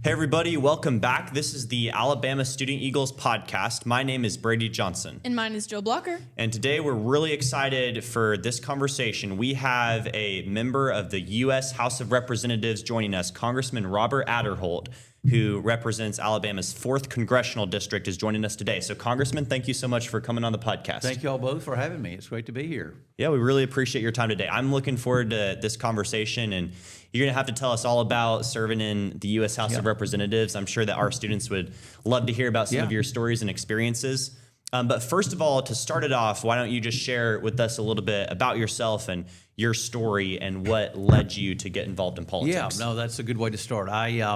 Hey everybody, welcome back. This is the Alabama Student Eagles podcast. My name is Brady Johnson. And mine is Joe Blocker. And today we're really excited for this conversation. We have a member of the U.S. House of Representatives joining us, Congressman Robert Aderholt, who represents Alabama's 4th Congressional District, is joining us today. So Congressman, thank you so much for coming on the podcast. Thank you all both for having me. It's great to be here. Yeah, we really appreciate your time today. I'm looking forward to this conversation, and you're going to have to tell us all about serving in the U.S. House of Representatives. I'm sure that our students would love to hear about some of your stories and experiences. But first of all, to start it off, why don't you just share with us a little bit about yourself and your story and what led you to get involved in politics? Yeah, no, that's a good way to start. I grew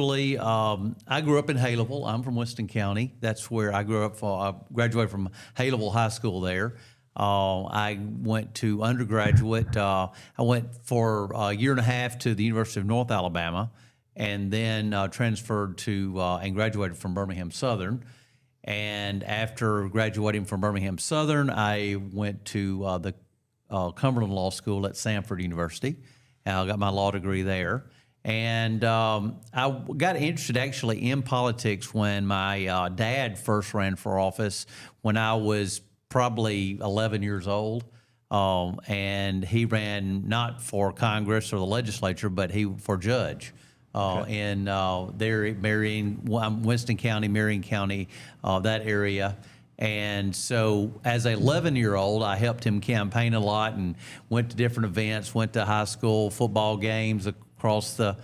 up in Haleville. I'm from Winston County. That's where I grew up. I graduated from Haleville High School there. I went to undergraduate. I went for a year and a half to the University of North Alabama, and then transferred to and graduated from Birmingham Southern. And after graduating from Birmingham Southern, I went to the Cumberland Law School at Samford University. I got my law degree there. And I got interested actually in politics when my dad first ran for office when I was probably 11 years old. And he ran not for Congress or the legislature, but for judge. In Winston County, Marion County, that area. And so as an 11-year-old, I helped him campaign a lot and went to different events, went to high school football games across the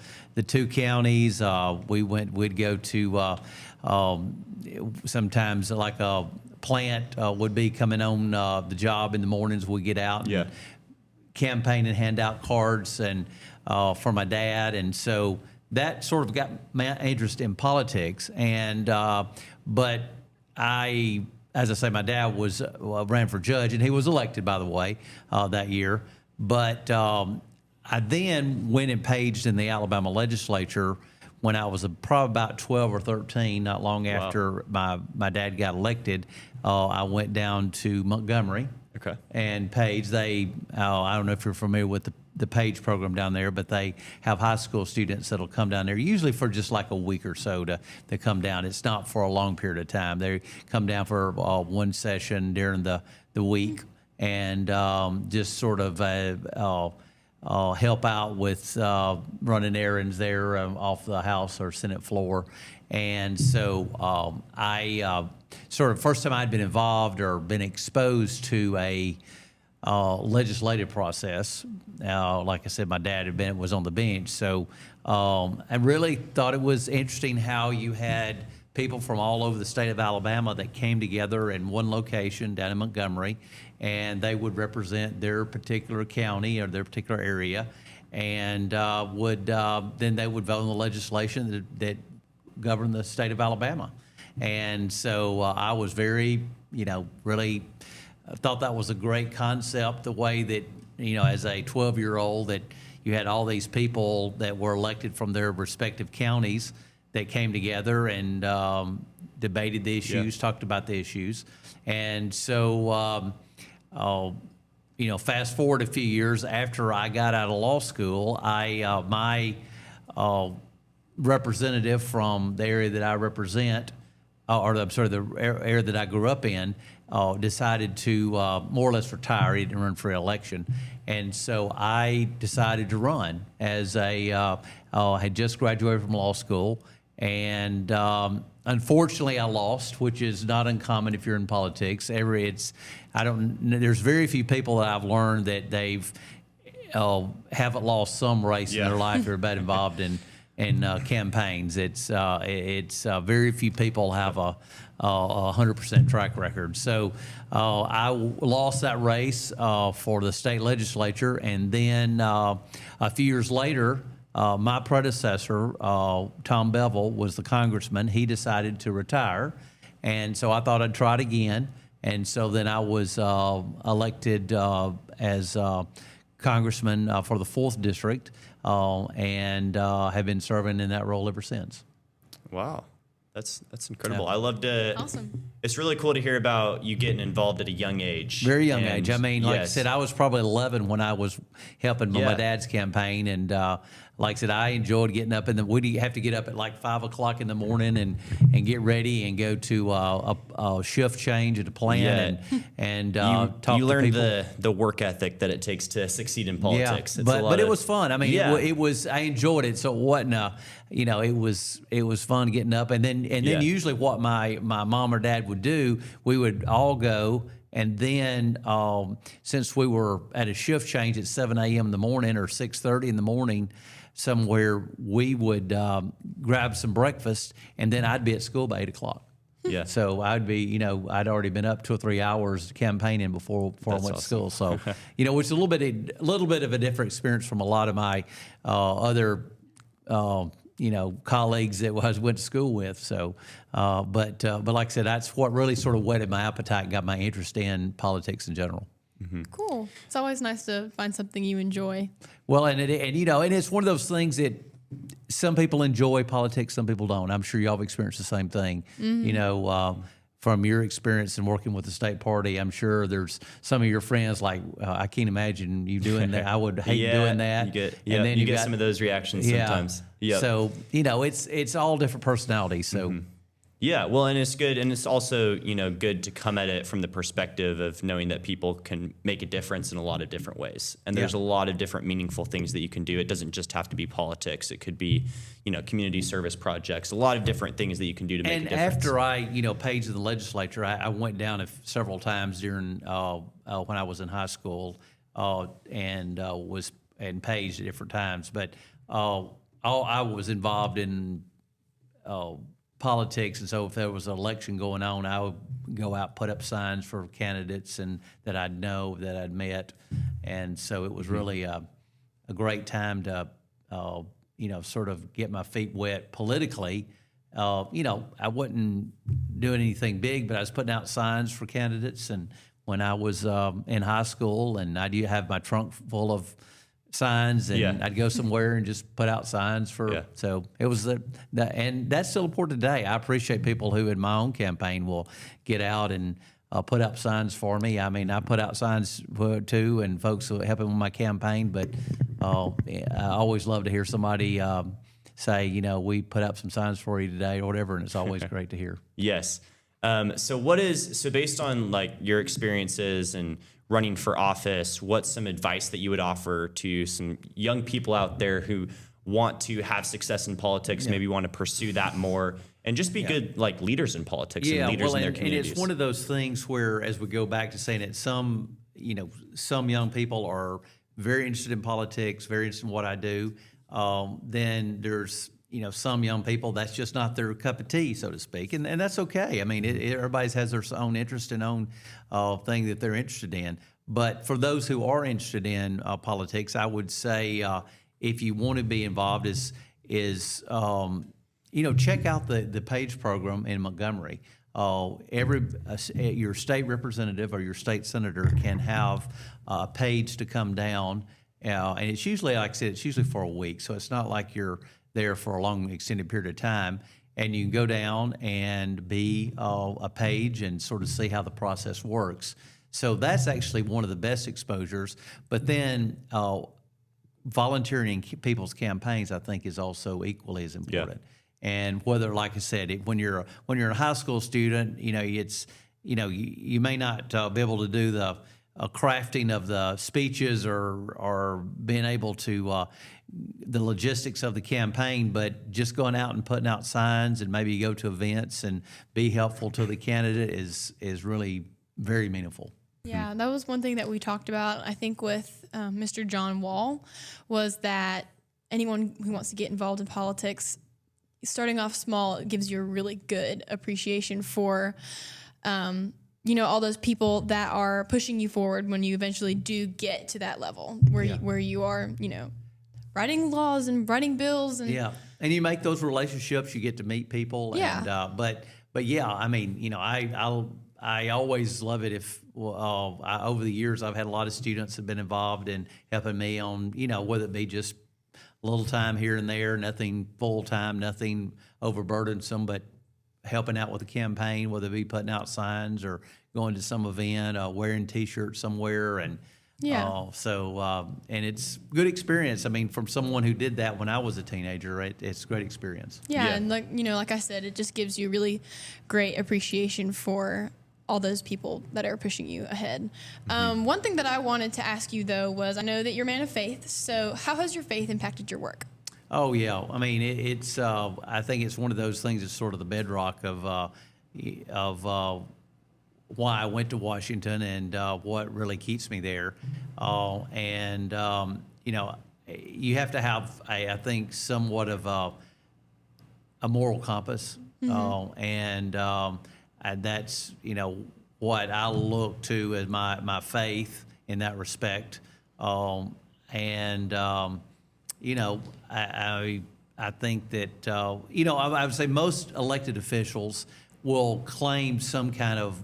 two counties. We'd go to sometimes like a plant would be coming on the job in the mornings. We'd get out and campaign and hand out cards and for my dad. And so that sort of got my interest in politics. And but as I say, my dad ran for judge, and he was elected, by the way, that year. But I then went and paged in the Alabama legislature when I was probably about 12 or 13, not long after my dad got elected. I went down to Montgomery and paged. I don't know if you're familiar with the PAGE program down there, but they have high school students that'll come down there, usually for just like a week or so to come down. It's not for a long period of time. They come down for one session during the week and just sort of help out with running errands there off the House or Senate floor. And so I sort of first time I'd been involved or been exposed to a legislative process. Like I said, my dad was on the bench. So I really thought it was interesting how you had people from all over the state of Alabama that came together in one location down in Montgomery, and they would represent their particular county or their particular area, and then they would vote on the legislation that governed the state of Alabama. And so I was very, really I thought that was a great concept, the way that, as a 12-year-old, that you had all these people that were elected from their respective counties that came together and debated the issues, talked about the issues. And so, fast forward a few years after I got out of law school, my representative from the area that I represent, the area that I grew up in, decided to more or less retire. He didn't run for election. And so I decided to run as had just graduated from law school. And unfortunately, I lost, which is not uncommon if you're in politics. There's very few people that I've learned that they've haven't lost some race in their life or been involved in campaigns. It's very few people have a 100% track record. So I lost that race for the state legislature, and then a few years later, my predecessor, Tom Bevel, was the congressman. He decided to retire, and so I thought I'd try it again. And so then I was elected as congressman for the 4th district, and have been serving in that role ever since. Wow. That's incredible. I love to. Awesome. it's really cool to hear about you getting involved at a young age. Very young age. I mean, like I yes. said, I was probably 11 when I was helping my dad's campaign, and like I said, I enjoyed getting up we'd have to get up at like 5 o'clock in the morning and get ready and go to a shift change at a plant and talk to people. You learned the work ethic that it takes to succeed in politics. Yeah, but it was fun. I mean, it was. I enjoyed it. So it wasn't it was fun getting up, and then usually what my mom or dad would do, we would all go. And then, since we were at a shift change at 7 a.m. in the morning or 6:30 in the morning, somewhere we would grab some breakfast, and then I'd be at school by 8 o'clock. Yeah. So I'd be, I'd already been up 2 or 3 hours campaigning before I went to school. So, it's a little bit of a different experience from a lot of my other colleagues that I went to school with. So, but like I said, that's what really sort of whetted my appetite and got my interest in politics in general. Mm-hmm. Cool. It's always nice to find something you enjoy. Well, and it's one of those things that some people enjoy politics, some people don't. I'm sure y'all have experienced the same thing. Mm-hmm. From your experience in working with the state party, I'm sure there's some of your friends like, I can't imagine you doing that. I would hate doing that. And then you get some of those reactions sometimes. Yeah. So, it's all different personalities. So. Mm-hmm. Yeah, well, and it's good, and it's also, good to come at it from the perspective of knowing that people can make a difference in a lot of different ways. And there's a lot of different meaningful things that you can do. It doesn't just have to be politics. It could be, community service projects, a lot of different things that you can do to make a difference. And after I, paged in the legislature, I went down several times during when I was in high school and was paged at different times. But I was involved in politics, and so if there was an election going on, I would go out, put up signs for candidates and that I'd know, that I'd met, and so it was really a great time to sort of get my feet wet politically. I wasn't doing anything big, but I was putting out signs for candidates, and when I was in high school, and I do have my trunk full of signs, and I'd go somewhere and just put out signs for. So it was and that's still important today. I appreciate people who in my own campaign will get out and put up signs for me. I mean, I put out signs too, and folks will help with my campaign. But I always love to hear somebody say, we put up some signs for you today or whatever, and it's always great to hear. Yes. So based on like your experiences and running for office, what's some advice that you would offer to some young people out there who want to have success in politics, maybe want to pursue that more, and just be good like leaders in politics and leaders in their communities? And it's one of those things where, as we go back to saying it, some young people are very interested in politics, very interested in what I do. Then there's some young people that's just not their cup of tea, so to speak, and that's okay. I mean, everybody has their own interest and own thing that they're interested in. But for those who are interested in politics, I would say if you want to be involved, check out the PAGE program in Montgomery. Your state representative or your state senator can have a page to come down, and it's usually, like I said, it's usually for a week, so it's not like you're there for a long extended period of time, and you can go down and be a page and sort of see how the process works. So that's actually one of the best exposures. But then volunteering in people's campaigns, I think, is also equally as important. And whether, like I said, when you're a high school student, you may not be able to do the crafting of the speeches or being able to the logistics of the campaign, but just going out and putting out signs and maybe go to events and be helpful to the candidate is really very meaningful. Yeah, that was one thing that we talked about, I think, with Mr. John Wall, was that anyone who wants to get involved in politics, starting off small gives you a really good appreciation for all those people that are pushing you forward when you eventually do get to that level where you are, writing laws and writing bills. And and you make those relationships, you get to meet people. Yeah. And, but yeah, I mean, I always love it if, over the years, I've had a lot of students that have been involved in helping me on, whether it be just a little time here and there, nothing full time, nothing overburdensome, but helping out with the campaign, whether it be putting out signs or going to some event, wearing T-shirts somewhere, and and it's good experience. I mean, from someone who did that when I was a teenager, it's a great experience. Yeah, and like I said, it just gives you really great appreciation for all those people that are pushing you ahead. One thing that I wanted to ask you, though, was I know that you're a man of faith. So how has your faith impacted your work? Oh, yeah. I mean, it's I think it's one of those things that's sort of the bedrock of why I went to Washington and what really keeps me there. You have to have, I think, somewhat of a moral compass. And that's, what I look to as my faith in that respect. I think that, I would say most elected officials will claim some kind of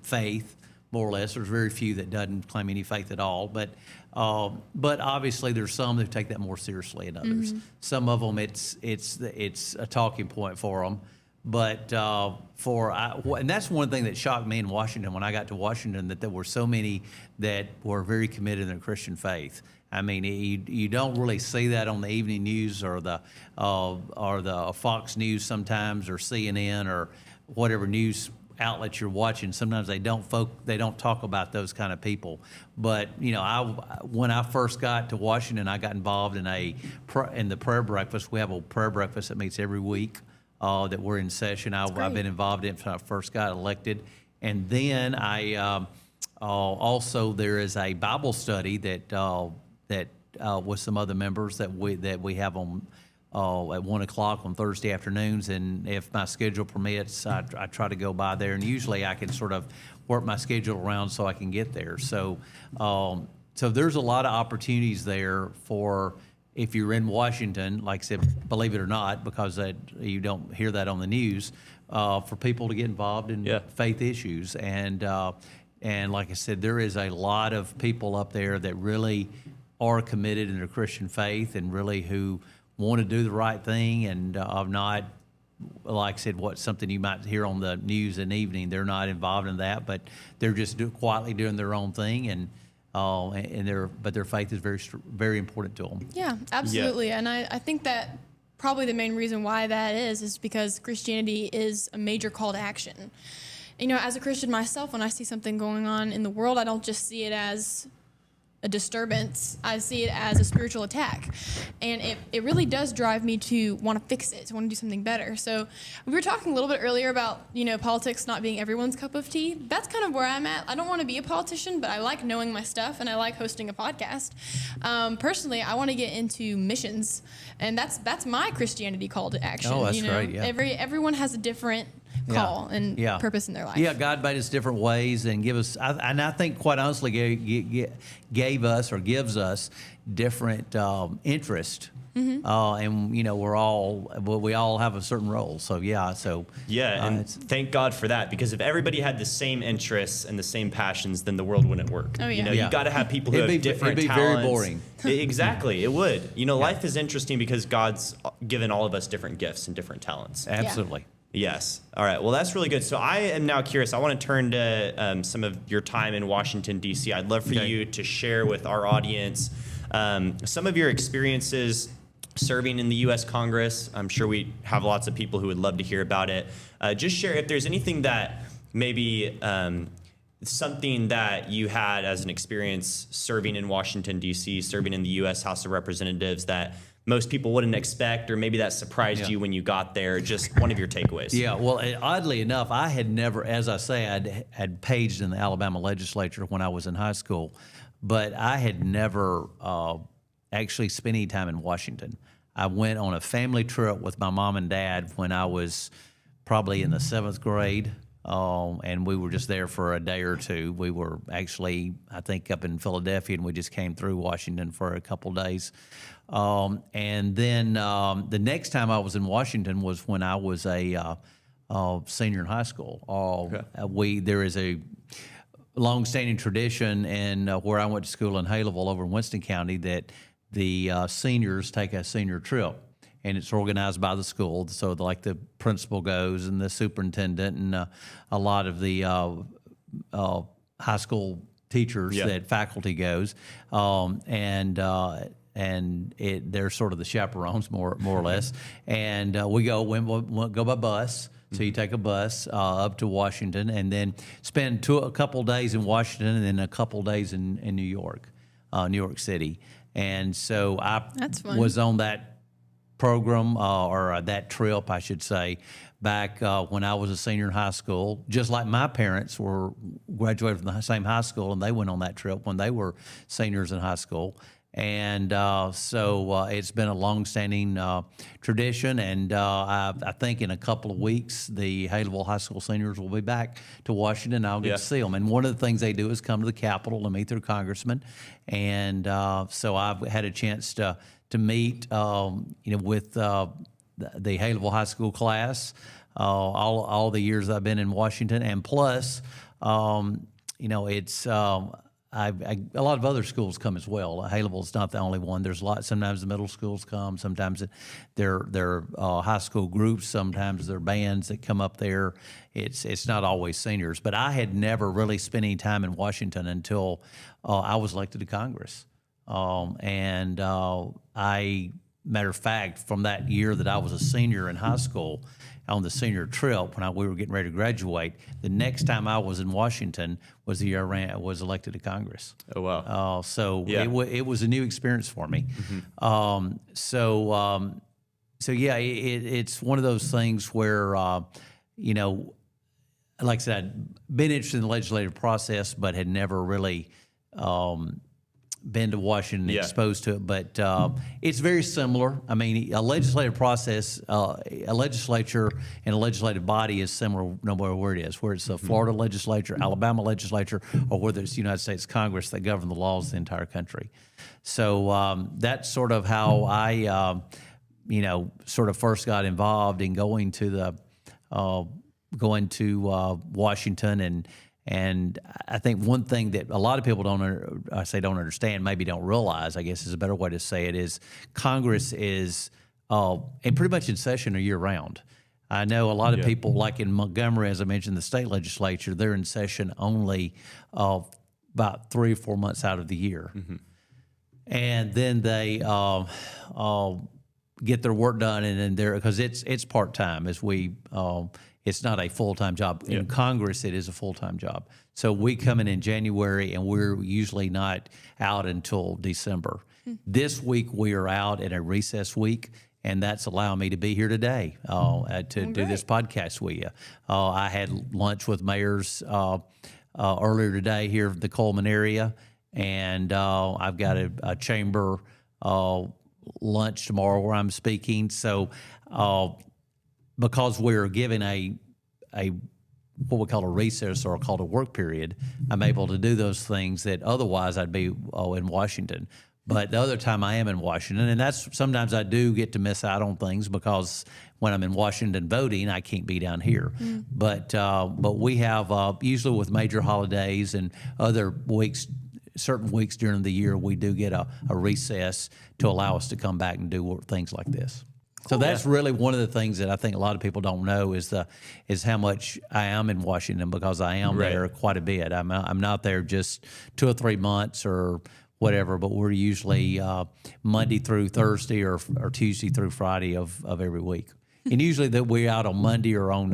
faith, more or less. There's very few that doesn't claim any faith at all. But obviously there's some that take that more seriously than others. Some of them, it's a talking point for them. But and that's one thing that shocked me in Washington when I got to Washington, that there were so many that were very committed in their Christian faith. I mean, you don't really see that on the evening news or the Fox News sometimes, or CNN, or whatever news outlet you're watching. Sometimes they don't talk about those kind of people. But when I first got to Washington, I got involved in the prayer breakfast. We have a prayer breakfast that meets every week that we're in session. I've been involved in it when I first got elected, and then I also there is a Bible study that with some other members that we have on at 1 o'clock on Thursday afternoons, and if my schedule permits, I try to go by there, and usually I can sort of work my schedule around so I can get there. So there's a lot of opportunities there for, if you're in Washington, like I said, believe it or not, because you don't hear that on the news, for people to get involved in faith issues. And like I said, there is a lot of people up there that really are committed in their Christian faith, and really who want to do the right thing, and not, like I said, something you might hear on the news in the evening. They're not involved in that, but they're just quietly doing their own thing, but their faith is very, very important to them. Yeah, absolutely. Yeah. And I think that probably the main reason why that is because Christianity is a major call to action. As a Christian myself, when I see something going on in the world, I don't just see it as a disturbance. I see it as a spiritual attack. And it really does drive me to want to fix it, to want to do something better. So we were talking a little bit earlier about, politics not being everyone's cup of tea. That's kind of where I'm at. I don't want to be a politician, but I like knowing my stuff, and I like hosting a podcast. Personally, I want to get into missions, and that's my Christianity call to action. Oh, that's right, yeah. Everyone has a different call and purpose in their life. Yeah, God made us different ways and I think quite honestly gave us or gives us different interest. And we all have a certain role. So and thank God for that, because if everybody had the same interests and the same passions, then the world wouldn't work. Oh, yeah. You got to have people who have different talents. It'd be very boring. Exactly, it would. Life is interesting because God's given all of us different gifts and different talents. Absolutely. Yes. All right. Well, that's really good. So I am now curious. I want to turn to some of your time in Washington, D.C. I'd love for you to share with our audience some of your experiences serving in the U.S. Congress. I'm sure we have lots of people who would love to hear about it. Just share if there's anything that maybe something that you had as an experience serving in Washington, D.C., serving in the U.S. House of Representatives that most people wouldn't expect, or maybe that surprised you when you got there. Just one of your takeaways. Yeah, well, oddly enough, I had never, as I say, I had paged in the Alabama legislature when I was in high school, but I had never actually spent any time in Washington. I went on a family trip with my mom and dad when I was probably in the 7th grade, and we were just there for a day or two. We were actually, I think, up in Philadelphia, and we just came through Washington for a couple days. And then the next time I was in Washington was when I was a senior in high school. There is a long-standing tradition in where I went to school in Haleville over in Winston County that the seniors take a senior trip. and it's organized by the school. So like the principal goes and the superintendent and a lot of the high school teachers, that faculty goes, they're sort of the chaperones, more or less. And we go by bus. So you take a bus up to Washington, and then spend a couple days in Washington, and then a couple days in New York City. And so That's fun. was on that program or that trip, I should say, back when I was a senior in high school. Just like my parents were graduated from the same high school, and they went on that trip when they were seniors in high school. And so it's been a long-standing tradition, and I think in a couple of weeks, the Haleyville High School seniors will be back to Washington. I'll get to see them. And one of the things they do is come to the Capitol and meet their congressman. And so I've had a chance to meet, with the Haleyville High School class all the years I've been in Washington, and plus, it's. A lot of other schools come as well. Haleyville's not the only one. There's a lot. Sometimes the middle schools come. Sometimes they're high school groups. Sometimes they're bands that come up there. It's not always seniors. But I had never really spent any time in Washington until I was elected to Congress. Matter of fact, from that year that I was a senior in high school, on the senior trip when we were getting ready to graduate, the next time I was in Washington was the year I was elected to Congress. Oh, wow. It was a new experience for me. Mm-hmm. It's one of those things where, like I said, I'd been interested in the legislative process, but had never really been to Washington and exposed to it, but it's very similar. I mean, a legislative process, a legislature and a legislative body is similar no matter where it is, whether it's the Florida legislature, Alabama legislature, or whether it's the United States Congress that govern the laws of the entire country. So that's sort of how I, sort of first got involved in going to Washington. And I think one thing that a lot of people don't understand, maybe don't realize, I guess is a better way to say it, is Congress is and pretty much in session a year round. I know a lot of people, like in Montgomery, as I mentioned, the state legislature, they're in session only about 3 or 4 months out of the year. Mm-hmm. And then they get their work done, and then because it's part-time, it's not a full-time job. In Congress, it is a full-time job. So we come in January, and we're usually not out until December. This week, we are out at a recess week, and that's allowing me to be here today to do this podcast with you. I had lunch with mayors earlier today here in the Coleman area, and I've got a chamber lunch tomorrow where I'm speaking. So because we're given a what we call a recess or called a work period, I'm able to do those things that otherwise I'd be in Washington. But the other time I am in Washington, and that's sometimes I do get to miss out on things because when I'm in Washington voting, I can't be down here. But we have usually with major holidays and other weeks, certain weeks during the year, we do get a recess to allow us to come back and do things like this. So that's really one of the things that I think a lot of people don't know is how much I am in Washington, because I am there quite a bit. I'm not there just 2 or 3 months or whatever, but we're usually Monday through Thursday or Tuesday through Friday of every week. And usually that we're out on Monday or on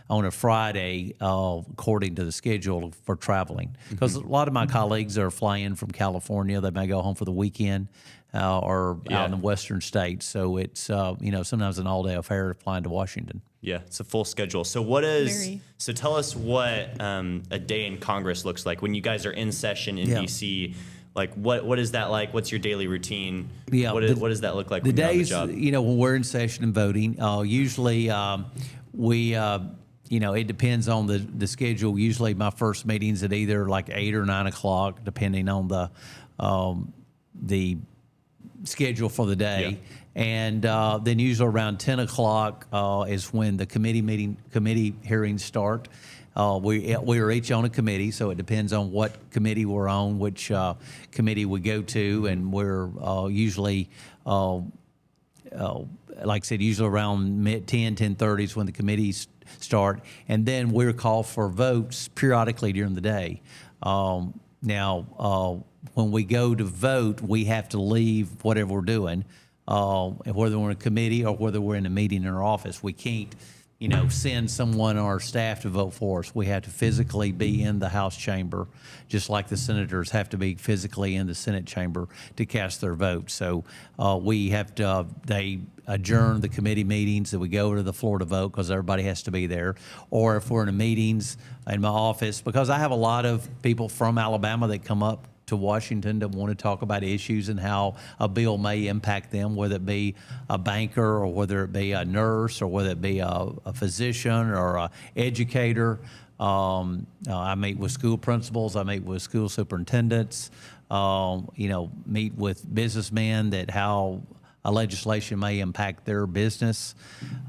a Friday according to the schedule for traveling. Because a lot of my colleagues are flying from California. They may go home for the weekend or out in the western states. So it's, sometimes an all-day affair flying to Washington. Yeah, it's a full schedule. So so tell us what a day in Congress looks like when you guys are in session in D.C. Like, what is that like? What's your daily routine? Yeah, what does that look like when you're on the job? When we're in session and voting, usually we, it depends on the schedule. Usually my first meeting's at either like 8 or 9 o'clock, depending on the schedule for the day. And then usually around 10 o'clock is when the committee hearings start. We are each on a committee, so it depends on what committee we're on, which committee we go to, and we're usually like I said, usually around 10:30 is when the committees start, and then we're called for votes periodically during the day. Now, when we go to vote, we have to leave whatever we're doing, whether we're in a committee or whether we're in a meeting in our office. We can't, send someone on our staff to vote for us. We have to physically be in the House chamber, just like the senators have to be physically in the Senate chamber to cast their vote. So we have to, they adjourn the committee meetings that we go to the floor to vote because everybody has to be there. Or if we're in the meetings in my office, because I have a lot of people from Alabama that come up to Washington to want to talk about issues and how a bill may impact them, whether it be a banker or whether it be a nurse or whether it be a physician or an educator. I meet with school principals. I meet with school superintendents. Meet with businessmen that how a legislation may impact their business,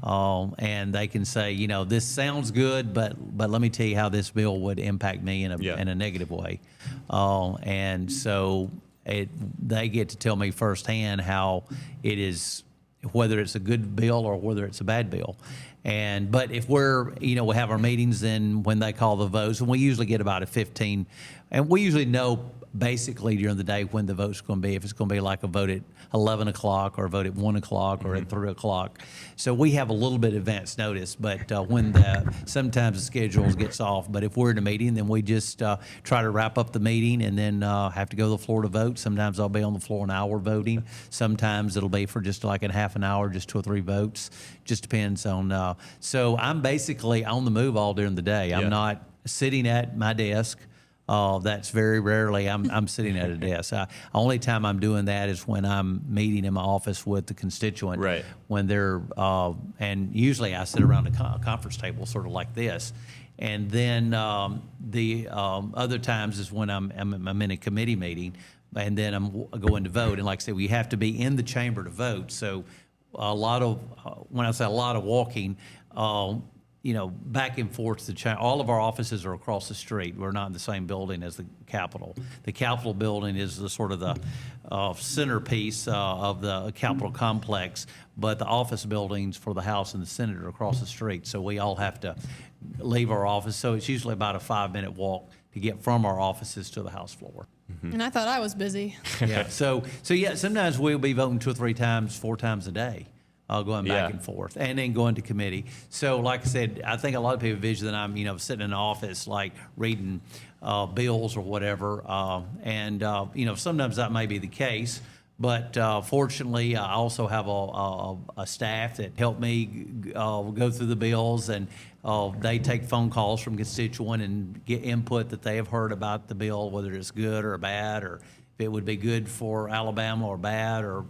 and they can say, this sounds good, but let me tell you how this bill would impact me in a negative way, and so they get to tell me firsthand how it is, whether it's a good bill or whether it's a bad bill. But if we're, we have our meetings, then when they call the votes, and we usually get about a 15, and we usually know basically during the day when the vote's going to be, if it's going to be like a vote at 11 o'clock or a vote at 1 o'clock or at 3 o'clock. So we have a little bit of advance notice, but sometimes the schedule gets off. But if we're in a meeting, then we just try to wrap up the meeting and then have to go to the floor to vote. Sometimes I'll be on the floor an hour voting. Sometimes it'll be for just like a half an hour, just 2 or 3 votes. Just depends on. So I'm basically on the move all during the day. I'm not sitting at my desk. That's very rarely I'm sitting at a desk. Only time I'm doing that is when I'm meeting in my office with the constituent. Right. When they're and usually I sit around a conference table, sort of like this. And then the other times is when I'm in a committee meeting, and then I'm going to vote. And like I said, we have to be in the chamber to vote. So a lot of when I say a lot of walking. Back and forth to all of our offices are across the street. We're not in the same building as the Capitol. The Capitol building is the sort of the centerpiece of the Capitol complex, but the office buildings for the House and the Senate are across the street. So we all have to leave our office. So it's usually about a 5-minute walk to get from our offices to the House floor. Mm-hmm. And I thought I was busy. Yeah. So sometimes we'll be voting 2 or 3 times, 4 times a day. Going back and forth, and then going to committee. So, like I said, I think a lot of people envision that I'm, sitting in the office, like reading bills or whatever. Sometimes that may be the case. But fortunately, I also have a staff that help me go through the bills, and they take phone calls from constituents and get input that they have heard about the bill, whether it's good or bad, or if it would be good for Alabama or bad, or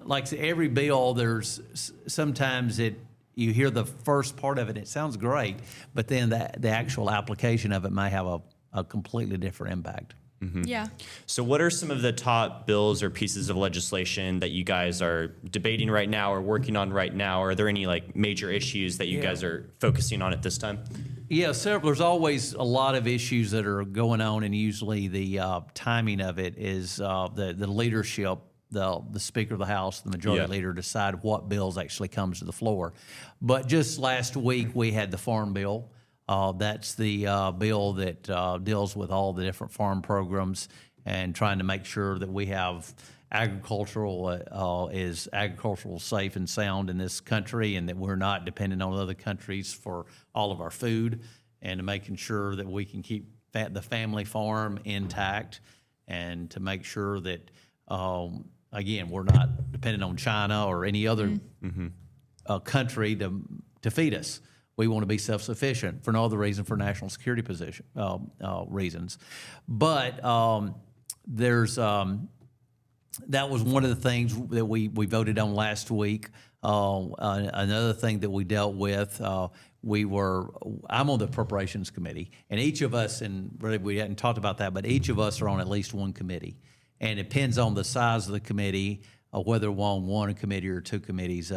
like every bill, there's sometimes you hear the first part of it, it sounds great, but then the actual application of it may have a completely different impact. Mm-hmm. Yeah. So what are some of the top bills or pieces of legislation that you guys are debating right now or working on right now? Are there any major issues that you guys are focusing on at this time? Yeah, several. There's always a lot of issues that are going on, and usually the timing of it is the leadership. The Speaker of the House, the Majority Leader, decide what bills actually comes to the floor. But just last week, we had the Farm Bill. That's the bill that deals with all the different farm programs and trying to make sure that we have agricultural safe and sound in this country, and that we're not dependent on other countries for all of our food, and making sure that we can keep the family farm intact, and to make sure that again, we're not dependent on China or any other country to feed us. We want to be self-sufficient for no other reason, for national security reasons. But there's that was one of the things that we voted on last week. Another thing that we dealt with, I'm on the Appropriations Committee, and each of us, and really we hadn't talked about that, but each of us are on at least one committee. And it depends on the size of the committee. whether we're on one committee or two committees.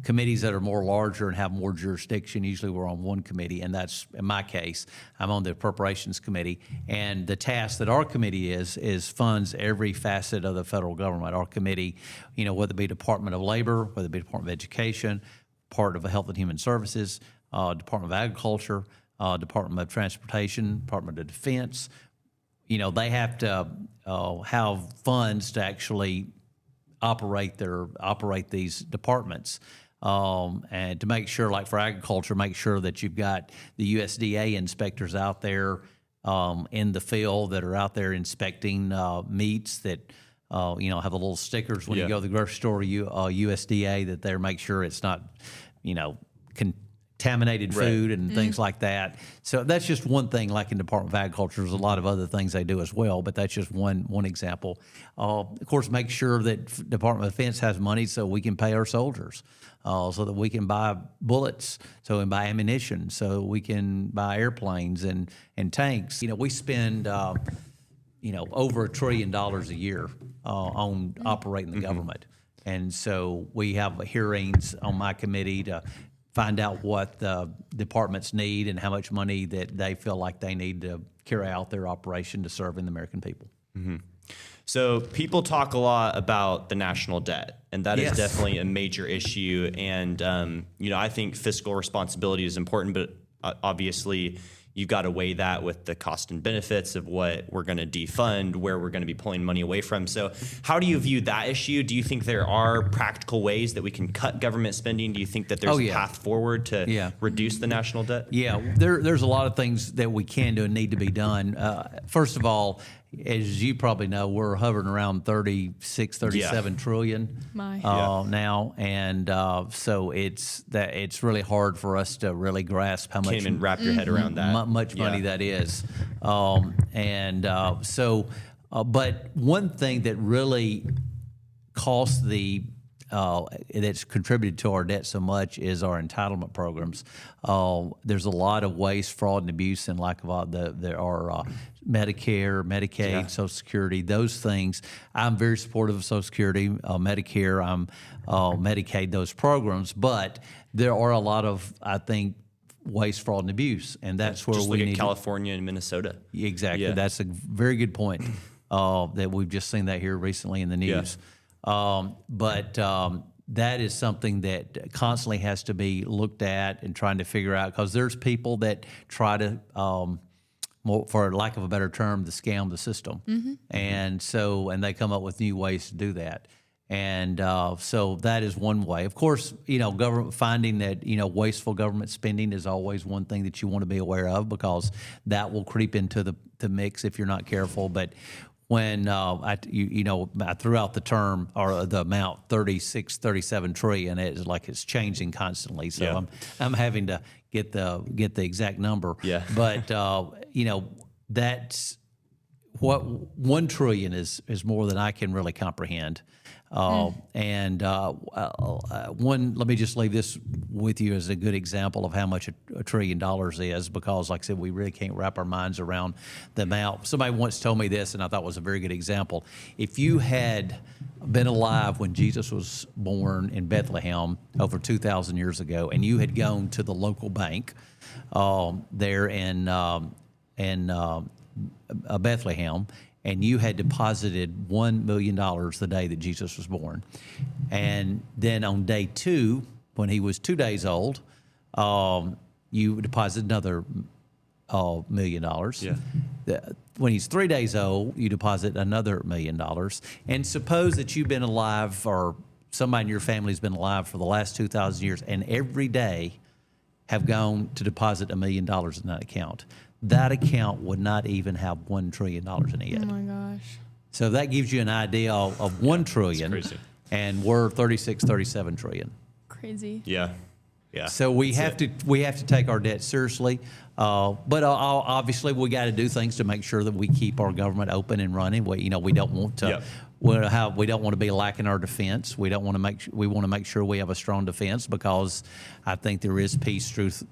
Committees that are more larger and have more jurisdiction, usually we're on one committee, and that's, in my case, I'm on the Appropriations Committee. And the task that our committee is funds every facet of the federal government. Our committee, whether it be Department of Labor, whether it be Department of Education, Department of Health and Human Services, Department of Agriculture, Department of Transportation, Department of Defense, they have to have funds to actually operate these departments. And to make sure, like for agriculture, make sure that you've got the USDA inspectors out there in the field that are out there inspecting meats that have the little stickers when you go to the grocery store, USDA, that they make sure it's not, contaminated food and things like that. So that's just one thing. Like in Department of Agriculture, there's a lot of other things they do as well, but that's just one example. Of course, make sure that Department of Defense has money so we can pay our soldiers, so that we can buy bullets, so we can buy ammunition, so we can buy airplanes and tanks. We spend over $1 trillion a year on operating the government. And so we have hearings on my committee to find out what the departments need and how much money that they feel like they need to carry out their operation to serve the American people. So people talk a lot about the national debt, and that is definitely a major issue. And, I think fiscal responsibility is important, but obviously you've got to weigh that with the cost and benefits of what we're going to defund, where we're going to be pulling money away from. So how do you view that issue? Do you think there are practical ways that we can cut government spending? Do you think that there's a path forward to reduce the national debt? Yeah, there's a lot of things that we can do and need to be done. First of all, as you probably know, we're hovering around 37 trillion now, and so it's really hard for us to really grasp how much. Can't even wrap your head around that. Much money that is, but one thing that really costs that's contributed to our debt so much is our entitlement programs. There's a lot of waste, fraud, and abuse, and lack of there are Medicare, Medicaid, Social Security, those things. I'm very supportive of Social Security, Medicare, Medicaid, those programs, but there are a lot of, I think, waste, fraud, and abuse, and that's where just we look need at California and Minnesota. Exactly. That's a very good point. That we've just seen that here recently in the news. But that is something that constantly has to be looked at and trying to figure out, because there's people that try to, for lack of a better term, to scam the system. And they come up with new ways to do that. And so that is one way. Of course, government finding that, wasteful government spending is always one thing that you want to be aware of, because that will creep into the mix if you're not careful. But when I threw out the term or the amount 37 trillion, it's like it's changing constantly. So I'm having to get the exact number. But that's what 1 trillion is more than I can really comprehend. And let me just leave this with you as a good example of how much $1 trillion is, because, like I said, we really can't wrap our minds around the amount. Somebody once told me this, and I thought was a very good example. If you had been alive when Jesus was born in Bethlehem over 2,000 years ago, and you had gone to the local bank there in Bethlehem, and you had deposited $1 million the day that Jesus was born, and then on day 2, when he was 2 days old, you deposit another $1 million. When he's 3 days old, you deposit another $1 million. And suppose that you've been alive, or somebody in your family's been alive for the last 2,000 years, and every day have gone to deposit $1 million in that account. That account would not even have $1 trillion in it yet. Oh my gosh. So that gives you an idea of 1 trillion, and we're 37 trillion. Crazy. Yeah. So we have to take our debt seriously, but obviously we got to do things to make sure that we keep our government open and running. We don't want to. We don't want to be lacking our defense. We want to make sure we have a strong defense, because I think there is peace, truth,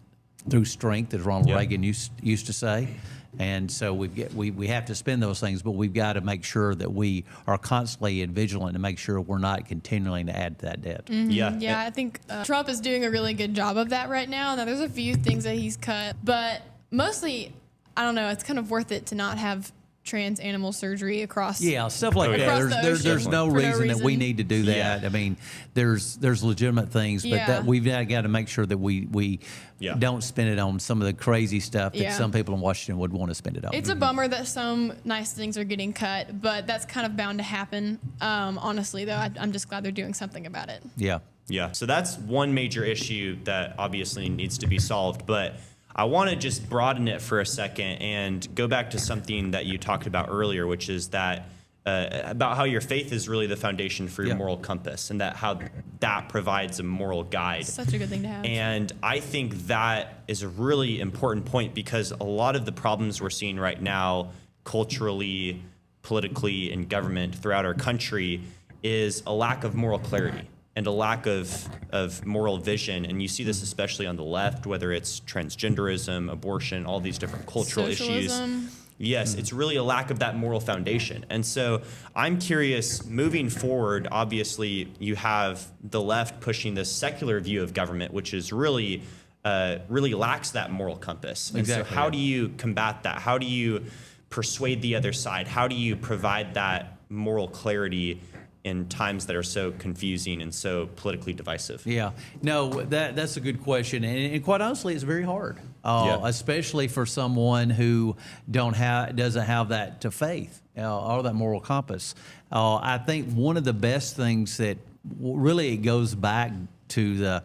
through strength, as Ronald Reagan used to say. And so we have to spend those things, but we've got to make sure that we are constantly and vigilant to make sure we're not continuing to add to that debt. Yeah, I think Trump is doing a really good job of that right now. Now, there's a few things that he's cut, but mostly, I don't know, it's kind of worth it to not have trans animal surgery across. Yeah, stuff like that. There's no reason that we need to do that. I mean, there's legitimate things, but that we've got to make sure that we don't spend it on some of the crazy stuff that some people in Washington would want to spend it on. It's a bummer that some nice things are getting cut, but that's kind of bound to happen. Honestly, though, I'm just glad they're doing something about it. Yeah. Yeah. So that's one major issue that obviously needs to be solved, but I want to just broaden it for a second and go back to something that you talked about earlier, which is that about how your faith is really the foundation for your moral compass, and that how that provides a moral guide. Such a good thing to have. And I think that is a really important point, because a lot of the problems we're seeing right now, culturally, politically, in government throughout our country, is a lack of moral clarity and a lack of moral vision. And you see this especially on the left, whether it's transgenderism, abortion, all these different cultural Socialism. issues. Yes, it's really a lack of that moral foundation. And so I'm curious, moving forward, obviously you have the left pushing this secular view of government, which is really lacks that moral compass. And so how do you combat that? How do you persuade the other side? How do you provide that moral clarity in times that are so confusing and so politically divisive? Yeah, no, that's a good question, and quite honestly, it's very hard, especially for someone who doesn't have that to faith or that moral compass. I think one of the best things that really it goes back to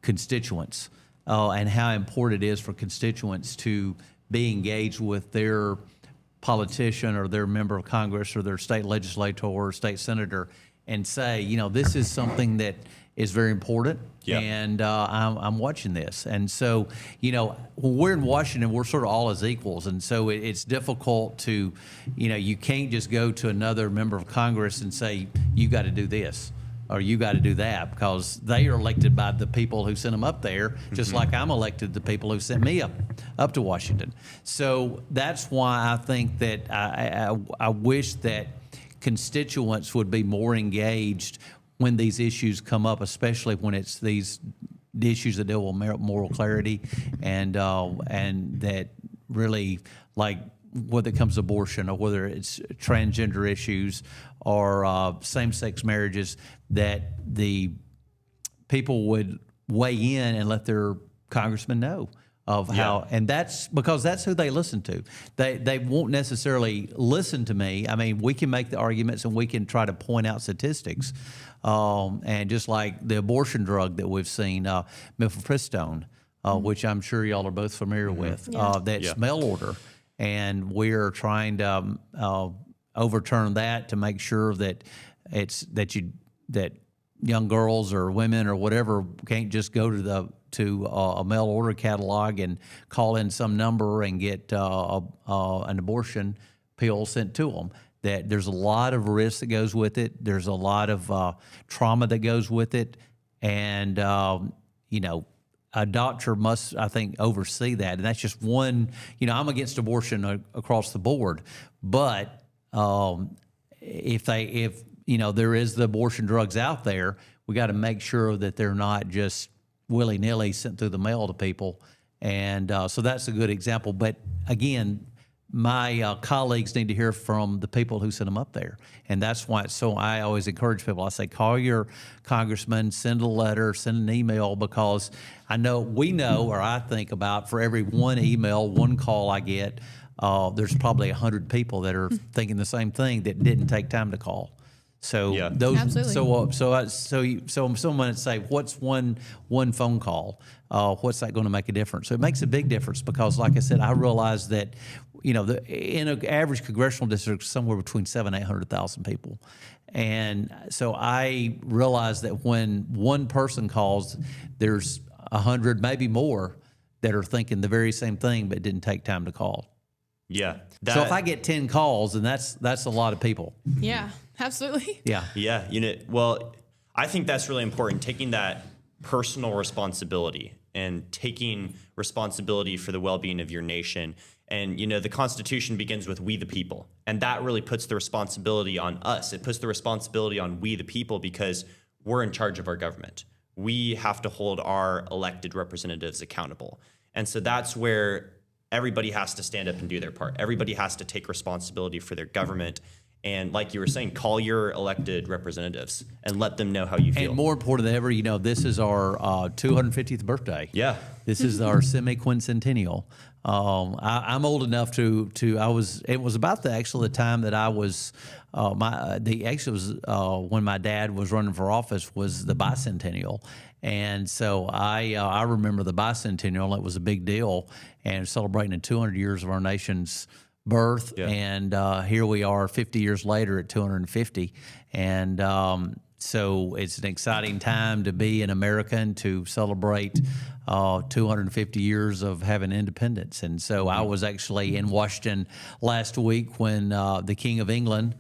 constituents and how important it is for constituents to be engaged with their politician or their member of Congress or their state legislator or state senator and say, this is something that is very important, and I'm watching this. And so, when we're in Washington, we're sort of all as equals, and so it's difficult to, you can't just go to another member of Congress and say, you got to do this or you got to do that, because they are elected by the people who sent them up there, just like I'm elected the people who sent me up to Washington. So that's why I think that I wish that constituents would be more engaged when these issues come up, especially when it's the issues that deal with moral clarity and that really, like, whether it comes to abortion or whether it's transgender issues or same-sex marriages, that the people would weigh in and let their congressman know of how, and that's because that's who they listen to. They won't necessarily listen to me. I mean, we can make the arguments and we can try to point out statistics, and just like the abortion drug that we've seen, mifepristone, which I'm sure y'all are both familiar with, that's mail order. And we're trying to overturn that to make sure that that young girls or women or whatever can't just go to a mail order catalog and call in some number and get an abortion pill sent to them. That there's a lot of risk that goes with it. There's a lot of trauma that goes with it, and a doctor must, I think, oversee that. And that's just one, I'm against abortion across the board. But if there is the abortion drugs out there, we got to make sure that they're not just willy-nilly sent through the mail to people. And so that's a good example. But again, my colleagues need to hear from the people who sent them up there. And that's why I always encourage people. I say, call your congressman, send a letter, send an email, because we know, or I think about, for every one email, one call I get, there's probably 100 people that are thinking the same thing that didn't take time to call. So Absolutely. So someone would say, what's one phone call? What's that going to make a difference? So it makes a big difference, because, like I said, I realize that in an average congressional district, somewhere between 700,000 and 800,000 people, and so I realize that when one person calls, there's 100, maybe more, that are thinking the very same thing but didn't take time to call. Yeah. So if I get 10 calls, then that's a lot of people. Yeah, absolutely. Yeah. Yeah. Well, I think that's really important, taking that personal responsibility and taking responsibility for the well-being of your nation. And, the Constitution begins with we the people. And that really puts the responsibility on us. It puts the responsibility on we the people because we're in charge of our government. We have to hold our elected representatives accountable. And so that's where everybody has to stand up and do their part. Everybody has to take responsibility for their government. And like you were saying, call your elected representatives and let them know how you feel. And more important than ever, this is our 250th birthday. Yeah. This is our semi-quincentennial. I'm old enough it was about the time that I was, when my dad was running for office was the bicentennial. And so I remember the bicentennial. It was a big deal, and celebrating the 200 years of our nation's birth. Yeah. And here we are 50 years later at 250. And so it's an exciting time to be an American, to celebrate 250 years of having independence. And so I was actually in Washington last week when the King of England,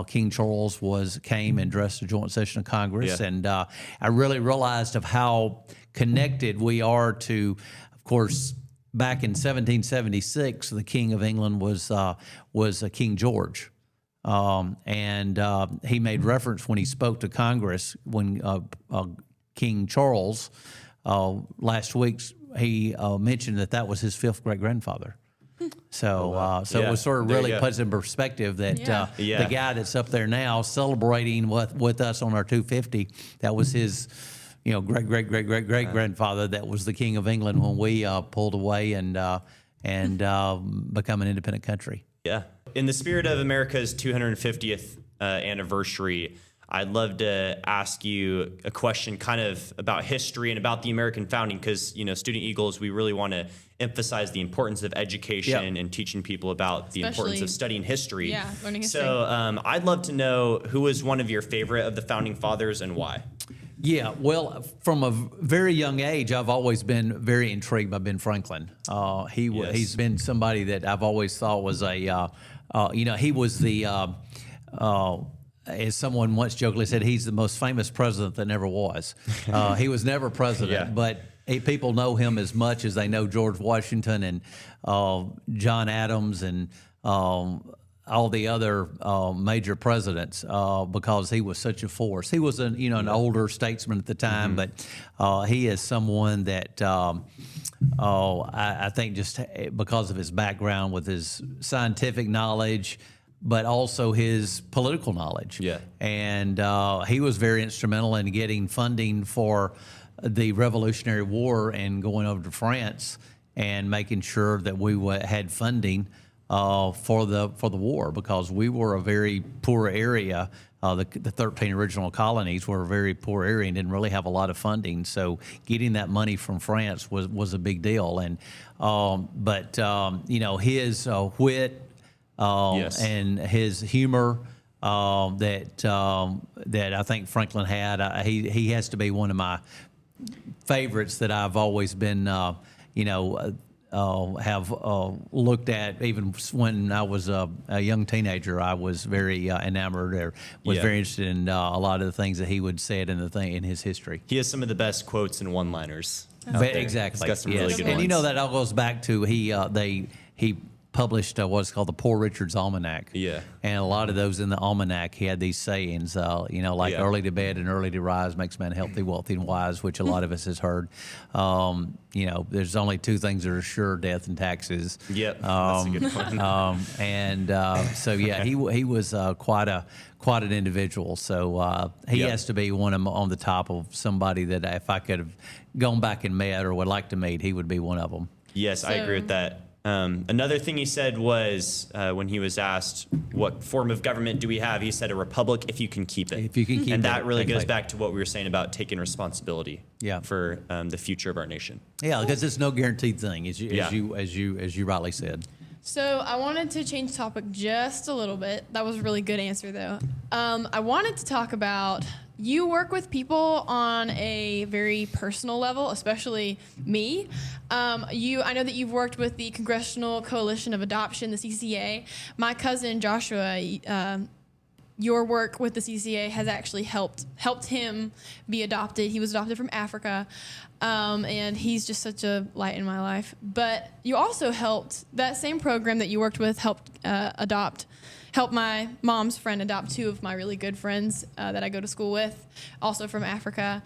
King Charles, came and addressed the joint session of Congress. Yeah. And I really realized of how connected we are to, of course, back in 1776, the King of England was King George. And he made reference when he spoke to Congress when King Charles last week, he mentioned that was his fifth great-grandfather. So, it was sort of really puts in perspective that the guy that's up there now celebrating with us on our 250, that was his great-great-great-great-great-grandfather that was the King of England when we pulled away and become an independent country. Yeah. In the spirit of America's 250th anniversary, I'd love to ask you a question kind of about history and about the American founding because, Student Eagles, we really want to emphasize the importance of education and teaching people about the importance of studying history. Yeah, learning history. So I'd love to know who was one of your favorite of the founding fathers and why. Yeah, well, from a very young age, I've always been very intrigued by Ben Franklin. He's been somebody that I've always thought was he was the, as someone once jokingly said, he's the most famous president that never was. He was never president, but people know him as much as they know George Washington and John Adams and all the other major presidents because he was such a force. He was an older statesman at the time, but he is someone that I think just because of his background with his scientific knowledge, but also his political knowledge. Yeah. And he was very instrumental in getting funding for the Revolutionary War and going over to France and making sure that we had funding for the war because we were a very poor area. The 13 original colonies were a very poor area and didn't really have a lot of funding. So getting that money from France was a big deal. And his wit and his humor that I think Franklin had, he has to be one of my favorites that I've always been have looked at. Even when I was a young teenager, I was very enamored or was very interested in a lot of the things that he would say in his history. He has some of the best quotes and one-liners. Exactly. He's got some really good ones. And that all goes back to he published what's called the Poor Richard's Almanac. Yeah. And a lot of those in the almanac, he had these sayings, early to bed and early to rise makes man healthy, wealthy, and wise, which a lot of us has heard. There's only two things that are sure, death and taxes. Yep, that's a good point. He was quite an individual. So he has to be one on the top of somebody that if I could have gone back and met or would like to meet, he would be one of them. Yes, I agree with that. Another thing he said was when he was asked, what form of government do we have? He said a republic if you can keep it. If you can keep it. And that really goes back to what we were saying about taking responsibility for the future of our nation. Yeah, because it's no guaranteed thing, as you rightly said. So I wanted to change topic just a little bit. That was a really good answer, though. I wanted to talk about you work with people on a very personal level, especially me. I know that you've worked with the Congressional Coalition of Adoption, the CCA. My cousin Joshua your work with the CCA has actually helped him be adopted. He was adopted from Africa, and he's just such a light in my life. But you also helped, that same program that you worked with helped help my mom's friend adopt 2 of my really good friends that I go to school with, also from Africa.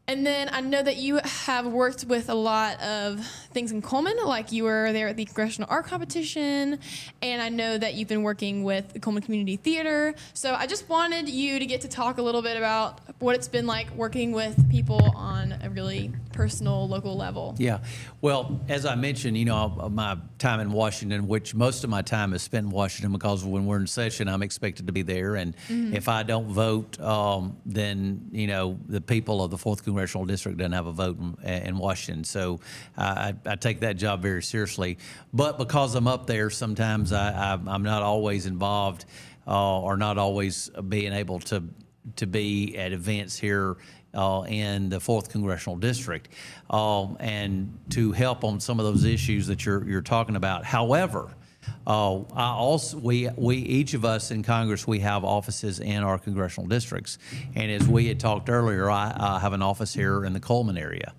And then I know that you have worked with a lot of things in Coleman, like you were there at the Congressional Art Competition, and I know that you've been working with the Coleman Community Theater. So I just wanted you to get to talk a little bit about what it's been like working with people on a really personal, local level. Yeah. Well, as I mentioned, my time in Washington, which most of my time is spent in Washington because when we're in session, I'm expected to be there. And if I don't vote, then, the people of the 4th Congressional District doesn't have a vote in Washington. So I take that job very seriously. But because I'm up there, sometimes I'm not always involved or not always being able to be at events here in the 4th Congressional District, and to help on some of those issues that you're talking about. However, we each of us in Congress, we have offices in our congressional districts, and as we had talked earlier, I have an office here in the Coleman area,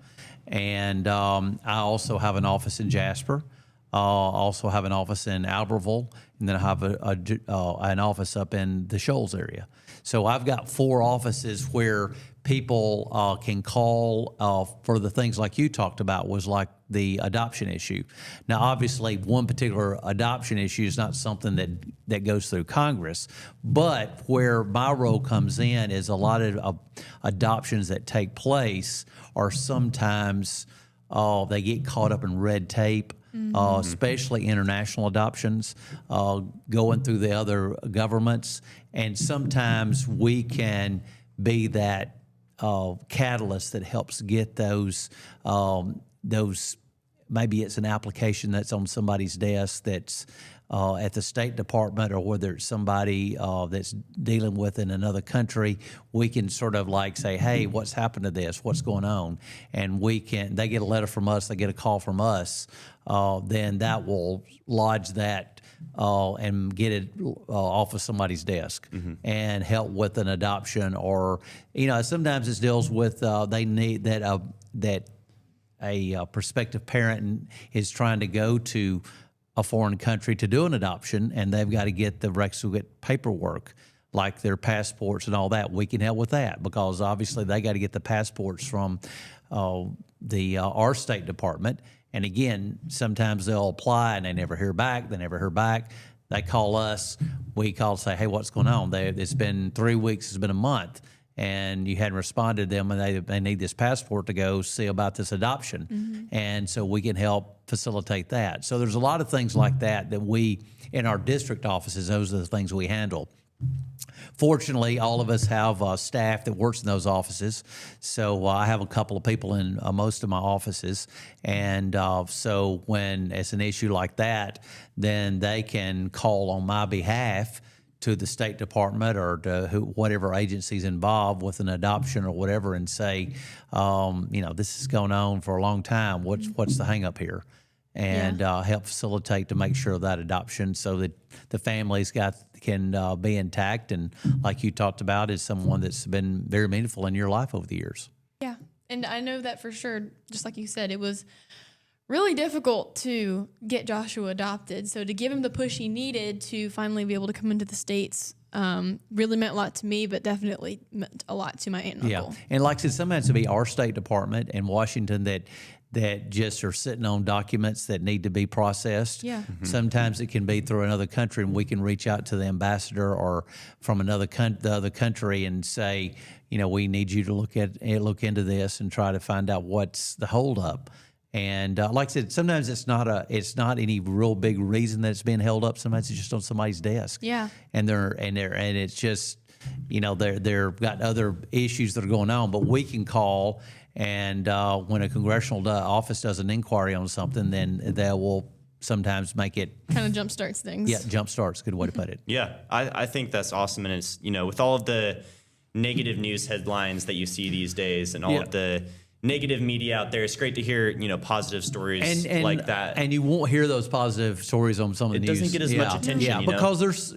and I also have an office in Jasper. Also have an office in Albertville, and then I have an office up in the Shoals area. So I've got 4 offices where people can call for the things like you talked about, was like the adoption issue. Now, obviously, one particular adoption issue is not something that goes through Congress, but where my role comes in is a lot of adoptions that take place are sometimes they get caught up in red tape. Especially international adoptions, going through the other governments. And sometimes we can be that catalyst that helps get those, maybe it's an application that's on somebody's desk that's at the State Department, or whether it's somebody that's dealing with in another country, we can sort of like say, hey, what's happened to this? What's going on? And they get a letter from us, they get a call from us, then that will lodge that and get it off of somebody's desk and help with an adoption. Or, sometimes it deals with they need that a prospective parent is trying to go to a foreign country to do an adoption, and they've got to get the requisite paperwork, like their passports and all that. We can help with that because obviously they got to get the passports from our State Department. And again, sometimes they'll apply and they never hear back. They call us. We call and say, hey, what's going on? It's been 3 weeks. It's been a month. And you hadn't responded to them, and they need this passport to go see about this adoption. And so we can help facilitate that. So there's a lot of things like that we, in our district offices, those are the things we handle. Fortunately, all of us have staff that works in those offices. So I have a couple of people in most of my offices. And so when it's an issue like that, then they can call on my behalf to the State Department or to whatever agency's involved with an adoption or whatever, and say, this is going on for a long time. What's the hang up here? And help facilitate to make sure that adoption, so that the families can be intact. And like you talked about, is someone that's been very meaningful in your life over the years. Yeah, and I know that for sure. Just like you said, it was really difficult to get Joshua adopted. So to give him the push he needed to finally be able to come into the States really meant a lot to me, but definitely meant a lot to my aunt and uncle. Yeah, and like I said, sometimes it'll be our State Department in Washington that just are sitting on documents that need to be processed. Yeah. Sometimes it can be through another country, and we can reach out to the ambassador or from the other country and say, we need you to look into this and try to find out what's the holdup. And like I said, sometimes it's not any real big reason that it's being held up. Sometimes it's just on somebody's desk. Yeah. And it's just, they've got other issues that are going on, but we can call. And when a congressional office does an inquiry on something, then they will sometimes make it kind of jumpstarts things. Yeah, jumpstarts, good way to put it. Yeah, I think that's awesome. And it's, with all of the negative news headlines that you see these days and all of the negative media out there, it's great to hear, positive stories like that. And you won't hear those positive stories on some of the news. It doesn't get as much attention. Yeah, because there's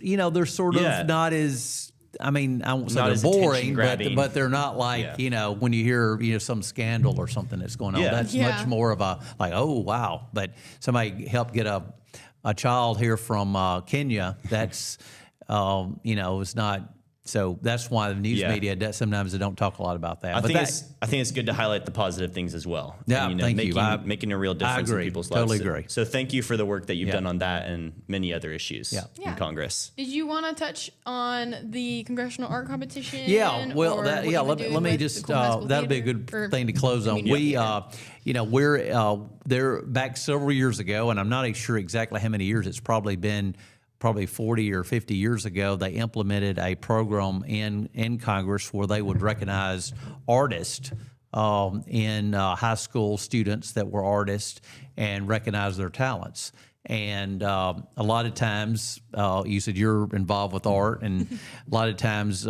sort of not as I mean, I won't say Not they're as boring, attention-grabbing. but they're not like, when you hear, some scandal or something that's going on. Yeah. That's much more of a, like, oh, wow. But somebody helped get a child here from Kenya. That's, it's not. So that's why the news media sometimes they don't talk a lot about that. I think it's good to highlight the positive things as well. Yeah, and, thank you. Making a real difference in people's lives. Totally agree. So thank you for the work that you've done on that and many other issues in Congress. Did you want to touch on the congressional art competition? Yeah, well, or let me just that'll be a good thing to close on. We're there back several years ago, and I'm not sure exactly how many years. It's probably 40 or 50 years ago, they implemented a program in Congress where they would recognize artists in high school students that were artists and recognize their talents. And a lot of times, you said you're involved with art, and a lot of times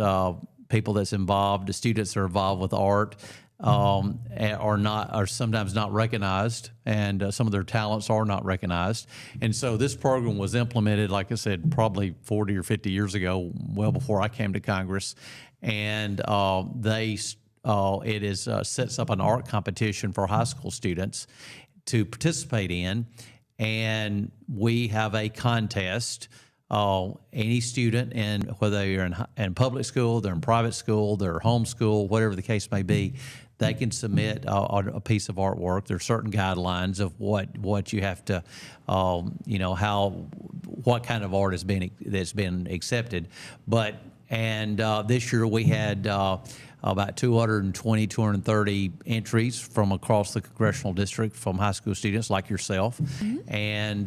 people that's involved, the students that are involved with art, are sometimes not recognized, and some of their talents are not recognized. And so this program was implemented, like I said, probably 40 or 50 years ago, well before I came to Congress. And it sets up an art competition for high school students to participate in, and we have a contest. Any student, and whether they're in public school, they're in private school, they're homeschool, whatever the case may be, they can submit a piece of artwork. There's certain guidelines of what you have to, what kind of art that's been accepted. But this year we had about 230 entries from across the congressional district from high school students like yourself, and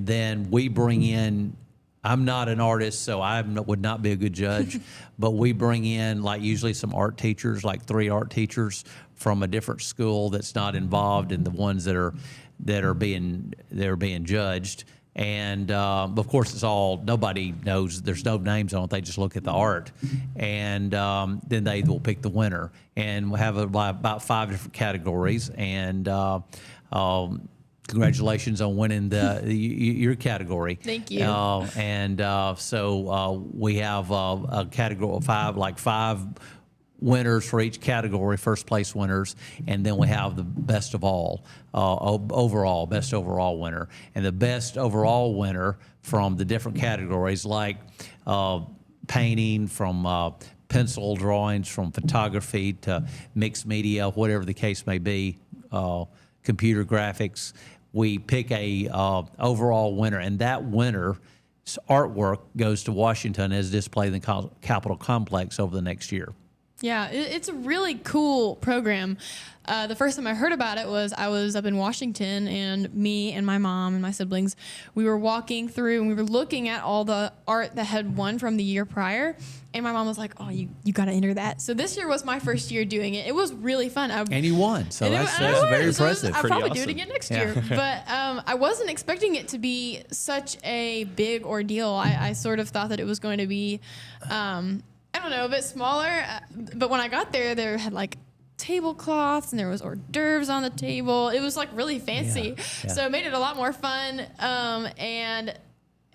then we bring in. I'm not an artist, so would not be a good judge, but we bring in like usually some art teachers, like 3 art teachers from a different school that's not involved in the ones that are being judged. And of course, it's all, nobody knows, there's no names on it. They just look at the art, and then they will pick the winner. And we'll have about 5 different categories. And congratulations on winning your category. Thank you. So we have a category of 5 winners for each category, first place winners, and then we have the best of all, best overall winner. And the best overall winner from the different categories, like painting, from pencil drawings, from photography to mixed media, whatever the case may be, computer graphics, we pick a overall winner, and that winner's artwork goes to Washington as displayed in the Capitol Complex over the next year. Yeah, it's a really cool program. The first time I heard about it was I was up in Washington, and me and my mom and my siblings, we were walking through and we were looking at all the art that had won from the year prior. And my mom was like, "Oh, you got to enter that." So this year was my first year doing it. It was really fun. And you won, so that's very impressive. I'll probably do it again next year. But I wasn't expecting it to be such a big ordeal. I sort of thought that it was going to be, I don't know, a bit smaller. But when I got there, there had like tablecloths and there was hors d'oeuvres on the table. It was like really fancy. Yeah. So it made it a lot more fun. And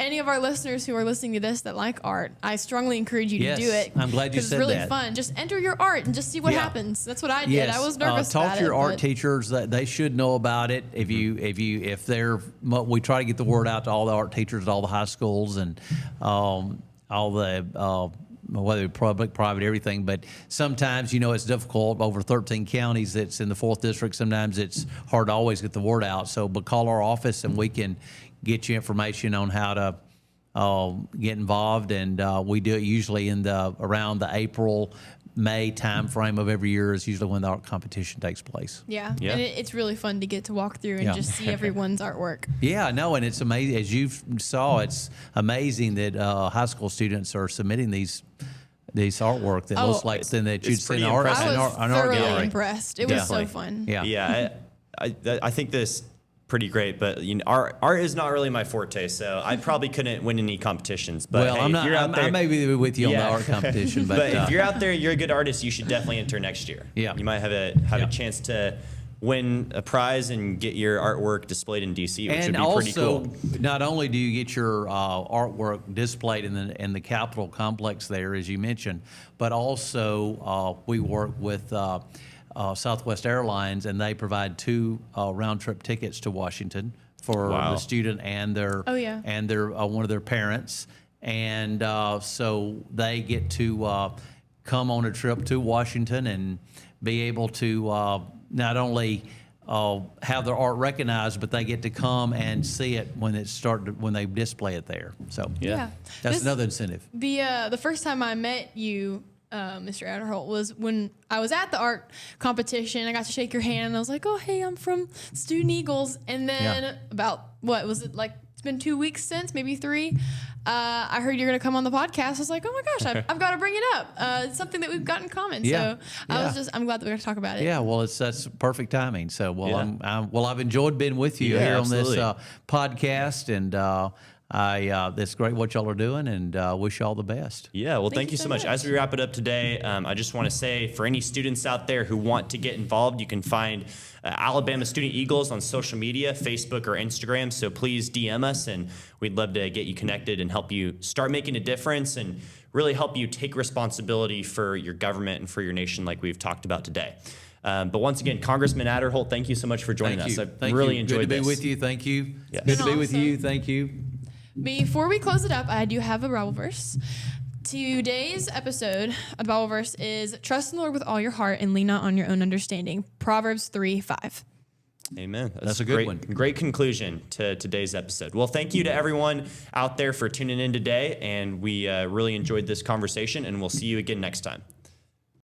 any of our listeners who are listening to this that like art, I strongly encourage you to do it. I'm glad you said that. It's really fun. Just enter your art and just see what happens. That's what I did. Yes. I was nervous about it. Talk to your art teachers. That they should know about it. If they're, we try to get the word out to all the art teachers at all the high schools and all the whether public, private, everything. But sometimes, it's difficult. Over 13 counties that's in the 4th district, sometimes it's hard to always get the word out. But call our office and we can get you information on how to get involved. And we do it usually around the April, May time frame of every year is usually when the art competition takes place. Yeah. And it's really fun to get to walk through and just see everyone's artwork. Yeah, no, and it's amazing. As you saw, it's amazing that high school students are submitting these artwork that looks like something that you'd see in an art gallery. Impressed. It was so fun. Yeah. I think this pretty great, but art is not really my forte, so I probably couldn't win any competitions. But well, I may be with you on the art competition, but if you're out there, you're a good artist, you should definitely enter next year. Yeah, you might have a chance to win a prize and get your artwork displayed in DC, which And would be pretty also, cool. not only do you get your artwork displayed in the Capitol complex there, as you mentioned, but also we work with Southwest Airlines, and they provide 2 round-trip tickets to Washington for Wow. the student and their and their one of their parents, and so they get to come on a trip to Washington and be able to not only have their art recognized, but they get to come and see it when they display it there. So Yeah. that's another incentive. The first time I met you, Mr. Aderholt, was when I was at the art competition. I got to shake your hand, and I was like, "Oh, hey, I'm from Student Eagles." And then about what was it like? It's been 2 weeks since, maybe 3. I heard you're going to come on the podcast. I was like, "Oh my gosh, I've got to bring it up." It's something that we've got in common. Yeah. So I'm glad that we're going to talk about it. Yeah, well, that's perfect timing. So, Yeah. I've enjoyed being with you Yeah, here absolutely. on this podcast, and it's great what y'all are doing, and wish you all the best. Yeah, well, thank you so much. As we wrap it up today, I just want to say for any students out there who want to get involved, you can find Alabama Student Eagles on social media, Facebook or Instagram. So please DM us, and we'd love to get you connected and help you start making a difference and really help you take responsibility for your government and for your nation like we've talked about today. But once again, Congressman Aderholt, thank you so much for joining us. I really enjoyed Good to this. be with you. Thank you. Yes. Good to be with Awesome. you. Thank you. Before we close it up, I do have a Bible verse. Today's episode of Bible verse is trust in the Lord with all your heart and lean not on your own understanding. Proverbs 3:5. Amen. That's a good one. Great conclusion to today's episode. Well, thank you to everyone out there for tuning in today, and we really enjoyed this conversation, and we'll see you again next time.